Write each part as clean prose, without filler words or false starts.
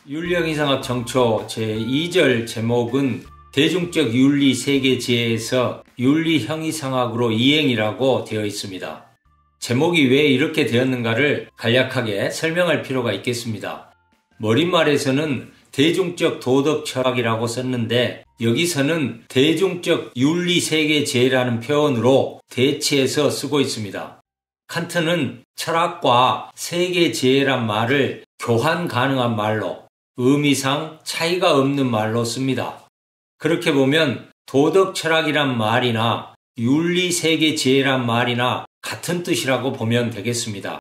윤리형이상학 정초 제2절 제목은 대중적 윤리 세계 지혜에서 윤리형이상학으로 이행이라고 되어 있습니다. 제목이 왜 이렇게 되었는가를 간략하게 설명할 필요가 있겠습니다. 머릿말에서는 대중적 도덕 철학이라고 썼는데 여기서는 대중적 윤리 세계 지혜라는 표현으로 대치해서 쓰고 있습니다. 칸트는 철학과 세계 지혜란 말을 교환 가능한 말로 의미상 차이가 없는 말로 씁니다. 그렇게 보면 도덕 철학이란 말이나 윤리 세계 지혜란 말이나 같은 뜻이라고 보면 되겠습니다.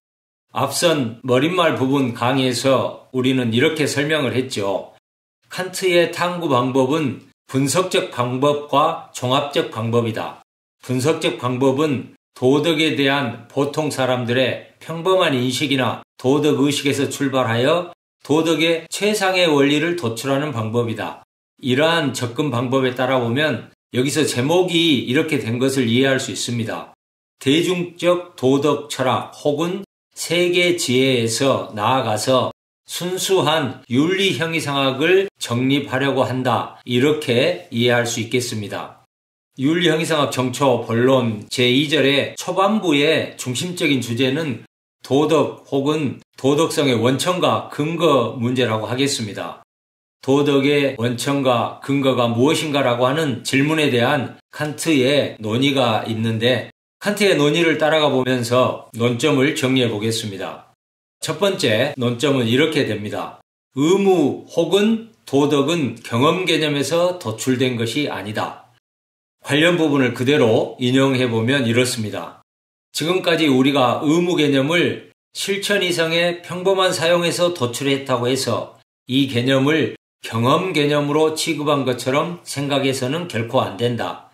앞선 머릿말 부분 강의에서 우리는 이렇게 설명을 했죠. 칸트의 탐구 방법은 분석적 방법과 종합적 방법이다. 분석적 방법은 도덕에 대한 보통 사람들의 평범한 인식이나 도덕 의식에서 출발하여 도덕의 최상의 원리를 도출하는 방법이다. 이러한 접근 방법에 따라보면 여기서 제목이 이렇게 된 것을 이해할 수 있습니다. 대중적 도덕 철학 혹은 세계 지혜에서 나아가서 순수한 윤리 형이상학을 정립하려고 한다. 이렇게 이해할 수 있겠습니다. 윤리 형이상학 정초 본론 제2절의 초반부의 중심적인 주제는 도덕 혹은 도덕성의 원천과 근거 문제라고 하겠습니다. 도덕의 원천과 근거가 무엇인가라고 하는 질문에 대한 칸트의 논의가 있는데 칸트의 논의를 따라가 보면서 논점을 정리해 보겠습니다. 첫 번째 논점은 이렇게 됩니다. 의무 혹은 도덕은 경험 개념에서 도출된 것이 아니다. 관련 부분을 그대로 인용해 보면 이렇습니다. 지금까지 우리가 의무 개념을 실천 이상의 평범한 사용에서 도출했다고 해서 이 개념을 경험 개념으로 취급한 것처럼 생각해서는 결코 안 된다.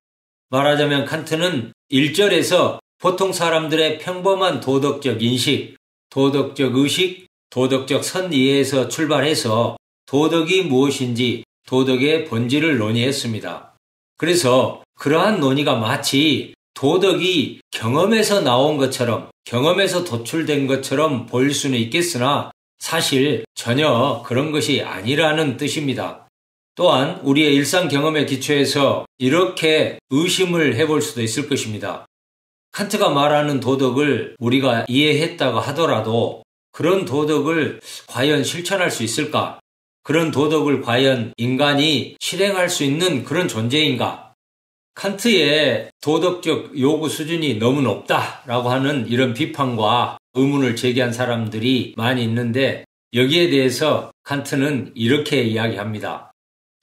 말하자면 칸트는 1절에서 보통 사람들의 평범한 도덕적 인식, 도덕적 의식, 도덕적 선이해에서 출발해서 도덕이 무엇인지 도덕의 본질을 논의했습니다. 그래서 그러한 논의가 마치 도덕이 경험에서 나온 것처럼, 경험에서 도출된 것처럼 보일 수는 있겠으나 사실 전혀 그런 것이 아니라는 뜻입니다. 또한 우리의 일상 경험에 기초해서 이렇게 의심을 해볼 수도 있을 것입니다. 칸트가 말하는 도덕을 우리가 이해했다고 하더라도 그런 도덕을 과연 실천할 수 있을까? 그런 도덕을 과연 인간이 실행할 수 있는 그런 존재인가? 칸트의 도덕적 요구 수준이 너무 높다라고 하는 이런 비판과 의문을 제기한 사람들이 많이 있는데 여기에 대해서 칸트는 이렇게 이야기합니다.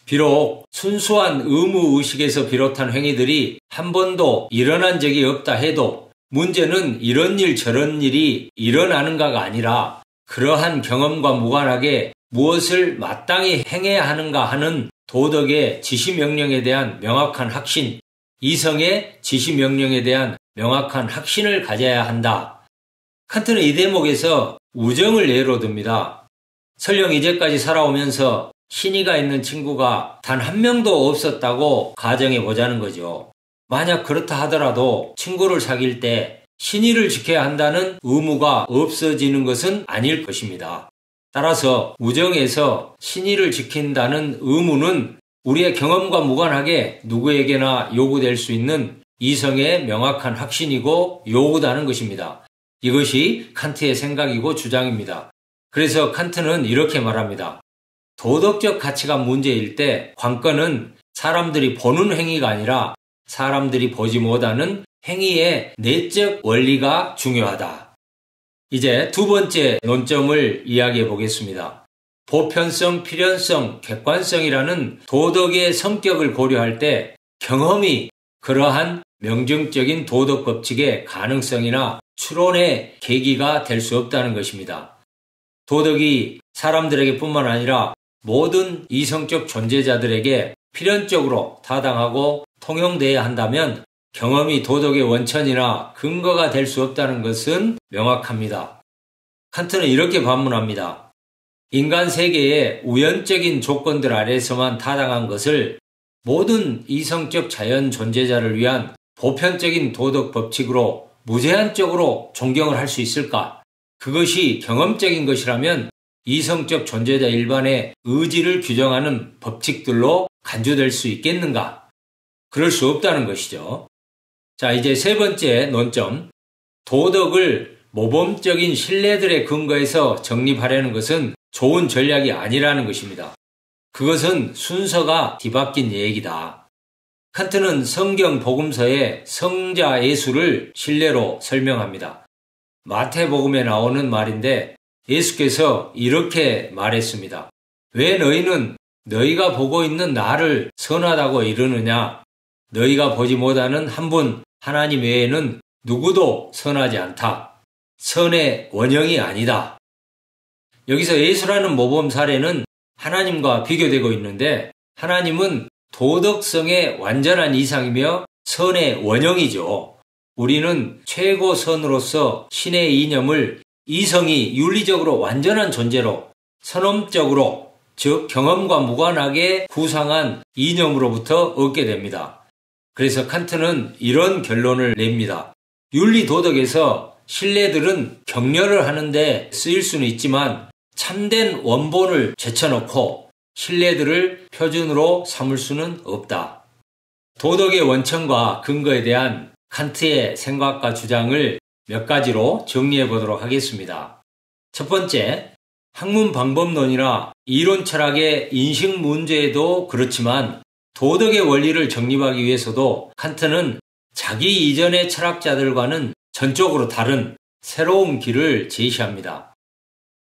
비록 순수한 의무의식에서 비롯한 행위들이 한 번도 일어난 적이 없다 해도 문제는 이런 일 저런 일이 일어나는가가 아니라 그러한 경험과 무관하게 무엇을 마땅히 행해야 하는가 하는 도덕의 지시명령에 대한 명확한 확신, 이성의 지시명령에 대한 명확한 확신을 가져야 한다. 칸트는 이 대목에서 우정을 예로 듭니다. 설령 이제까지 살아오면서 신의가 있는 친구가 단 한 명도 없었다고 가정해 보자는 거죠. 만약 그렇다 하더라도 친구를 사귈 때 신의를 지켜야 한다는 의무가 없어지는 것은 아닐 것입니다. 따라서 우정에서 신의를 지킨다는 의무는 우리의 경험과 무관하게 누구에게나 요구될 수 있는 이성의 명확한 확신이고 요구다는 것입니다. 이것이 칸트의 생각이고 주장입니다. 그래서 칸트는 이렇게 말합니다. 도덕적 가치가 문제일 때 관건은 사람들이 보는 행위가 아니라 사람들이 보지 못하는 행위의 내적 원리가 중요하다. 이제 두 번째 논점을 이야기해 보겠습니다. 보편성, 필연성, 객관성이라는 도덕의 성격을 고려할 때 경험이 그러한 명증적인 도덕 법칙의 가능성이나 추론의 계기가 될 수 없다는 것입니다. 도덕이 사람들에게 뿐만 아니라 모든 이성적 존재자들에게 필연적으로 타당하고 통용되어야 한다면 경험이 도덕의 원천이나 근거가 될 수 없다는 것은 명확합니다. 칸트는 이렇게 반문합니다. 인간 세계의 우연적인 조건들 아래에서만 타당한 것을 모든 이성적 자연 존재자를 위한 보편적인 도덕 법칙으로 무제한적으로 존경을 할 수 있을까? 그것이 경험적인 것이라면 이성적 존재자 일반의 의지를 규정하는 법칙들로 간주될 수 있겠는가? 그럴 수 없다는 것이죠. 자, 이제 세 번째 논점. 도덕을 모범적인 신뢰들의 근거에서 정립하려는 것은 좋은 전략이 아니라는 것입니다. 그것은 순서가 뒤바뀐 얘기다. 칸트는 성경 복음서의 성자 예수를 신뢰로 설명합니다. 마태복음에 나오는 말인데 예수께서 이렇게 말했습니다. 왜 너희는 너희가 보고 있는 나를 선하다고 이르느냐? 너희가 보지 못하는 한 분 하나님 외에는 누구도 선하지 않다. 선의 원형이 아니다. 여기서 예수라는 모범 사례는 하나님과 비교되고 있는데 하나님은 도덕성의 완전한 이상이며 선의 원형이죠. 우리는 최고 선으로서 신의 이념을 이성이 윤리적으로 완전한 존재로 선험적으로 즉 경험과 무관하게 구상한 이념으로부터 얻게 됩니다. 그래서 칸트는 이런 결론을 냅니다. 윤리 도덕에서 신뢰들은 격려를 하는데 쓰일 수는 있지만 참된 원본을 제쳐놓고 신뢰들을 표준으로 삼을 수는 없다. 도덕의 원천과 근거에 대한 칸트의 생각과 주장을 몇 가지로 정리해 보도록 하겠습니다. 첫 번째, 학문 방법론이나 이론 철학의 인식 문제에도 그렇지만 도덕의 원리를 정립하기 위해서도 칸트는 자기 이전의 철학자들과는 전적으로 다른 새로운 길을 제시합니다.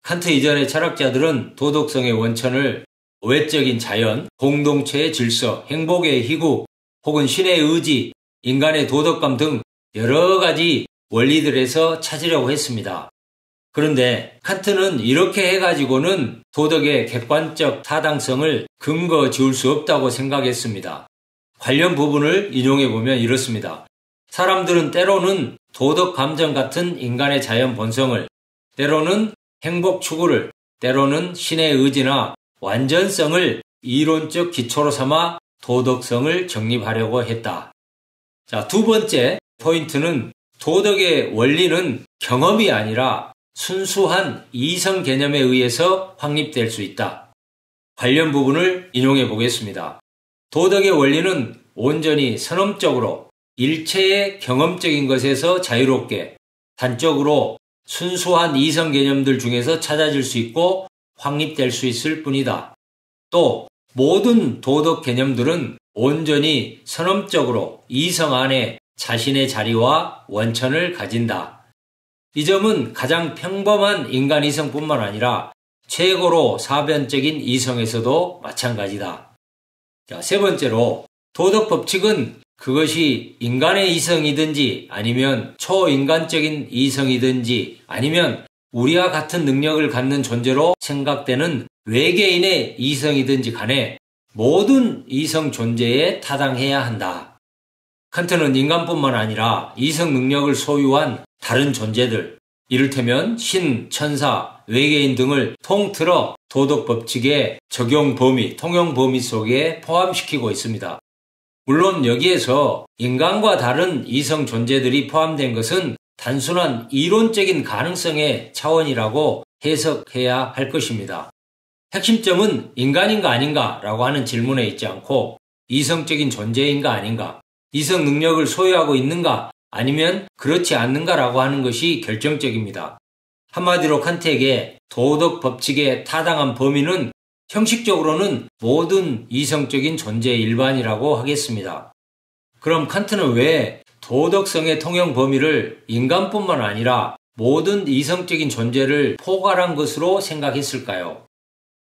칸트 이전의 철학자들은 도덕성의 원천을 외적인 자연, 공동체의 질서, 행복의 희구, 혹은 신의 의지, 인간의 도덕감 등 여러 가지 원리들에서 찾으려고 했습니다. 그런데 칸트는 이렇게 해가지고는 도덕의 객관적 타당성을 근거 지을 수 없다고 생각했습니다. 관련 부분을 인용해보면 이렇습니다. 사람들은 때로는 도덕 감정 같은 인간의 자연 본성을, 때로는 행복 추구를, 때로는 신의 의지나 완전성을 이론적 기초로 삼아 도덕성을 정립하려고 했다. 자, 두 번째 포인트는 도덕의 원리는 경험이 아니라 순수한 이성 개념에 의해서 확립될 수 있다. 관련 부분을 인용해 보겠습니다. 도덕의 원리는 온전히 선험적으로 일체의 경험적인 것에서 자유롭게 단적으로 순수한 이성 개념들 중에서 찾아질 수 있고 확립될 수 있을 뿐이다. 또 모든 도덕 개념들은 온전히 선험적으로 이성 안에 자신의 자리와 원천을 가진다. 이 점은 가장 평범한 인간 이성뿐만 아니라 최고로 사변적인 이성에서도 마찬가지다. 자, 세 번째로 도덕 법칙은 그것이 인간의 이성이든지 아니면 초인간적인 이성이든지 아니면 우리와 같은 능력을 갖는 존재로 생각되는 외계인의 이성이든지 간에 모든 이성 존재에 타당해야 한다. 칸트는 인간뿐만 아니라 이성 능력을 소유한 다른 존재들, 이를테면 신, 천사, 외계인 등을 통틀어 도덕 법칙의 적용 범위, 통용 범위 속에 포함시키고 있습니다. 물론 여기에서 인간과 다른 이성 존재들이 포함된 것은 단순한 이론적인 가능성의 차원이라고 해석해야 할 것입니다. 핵심점은 인간인가 아닌가 라고 하는 질문에 있지 않고 이성적인 존재인가 아닌가, 이성 능력을 소유하고 있는가 아니면 그렇지 않는가라고 하는 것이 결정적입니다. 한마디로 칸트에게 도덕 법칙의 타당한 범위는 형식적으로는 모든 이성적인 존재의 일반이라고 하겠습니다. 그럼 칸트는 왜 도덕성의 통용 범위를 인간뿐만 아니라 모든 이성적인 존재를 포괄한 것으로 생각했을까요?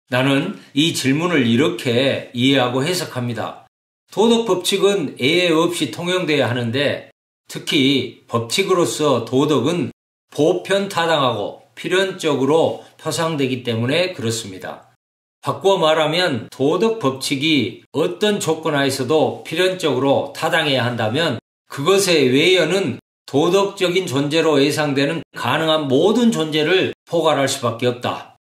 나는 이 질문을 이렇게 이해하고 해석합니다. 도덕 법칙은 예외 없이 통용돼야 하는데 특히 법칙으로서 도덕은 보편타당하고 필연적으로 표상되기 때문에 그렇습니다. 바꾸어 말하면 도덕 법칙이 어떤 조건 하에서도 필연적으로 타당해야 한다면 그것의 외연은 도덕적인 존재로 예상되는 가능한 모든 존재를 포괄할 수밖에 없다.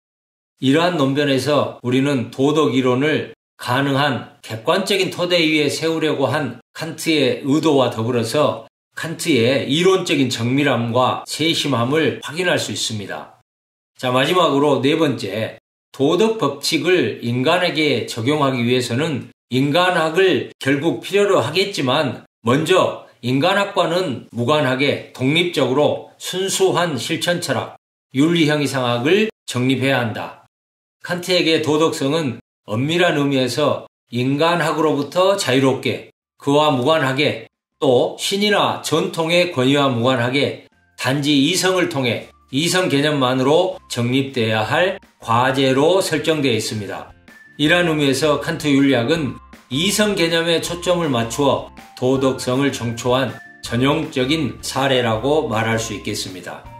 이러한 논변에서 우리는 도덕 이론을 가능한 객관적인 토대 위에 세우려고 한 칸트의 의도와 더불어서 칸트의 이론적인 정밀함과 세심함을 확인할 수 있습니다. 자, 마지막으로 네 번째, 도덕 법칙을 인간에게 적용하기 위해서는 인간학을 결국 필요로 하겠지만 먼저 인간학과는 무관하게 독립적으로 순수한 실천 철학, 윤리형이상학을 정립해야 한다. 칸트에게 도덕성은 엄밀한 의미에서 인간학으로부터 자유롭게, 그와 무관하게, 또 신이나 전통의 권위와 무관하게 단지 이성을 통해 이성 개념만으로 정립돼야 할 과제로 설정되어 있습니다. 이러한 의미에서 칸트 윤리학은 이성 개념에 초점을 맞추어 도덕성을 정초한 전형적인 사례라고 말할 수 있겠습니다.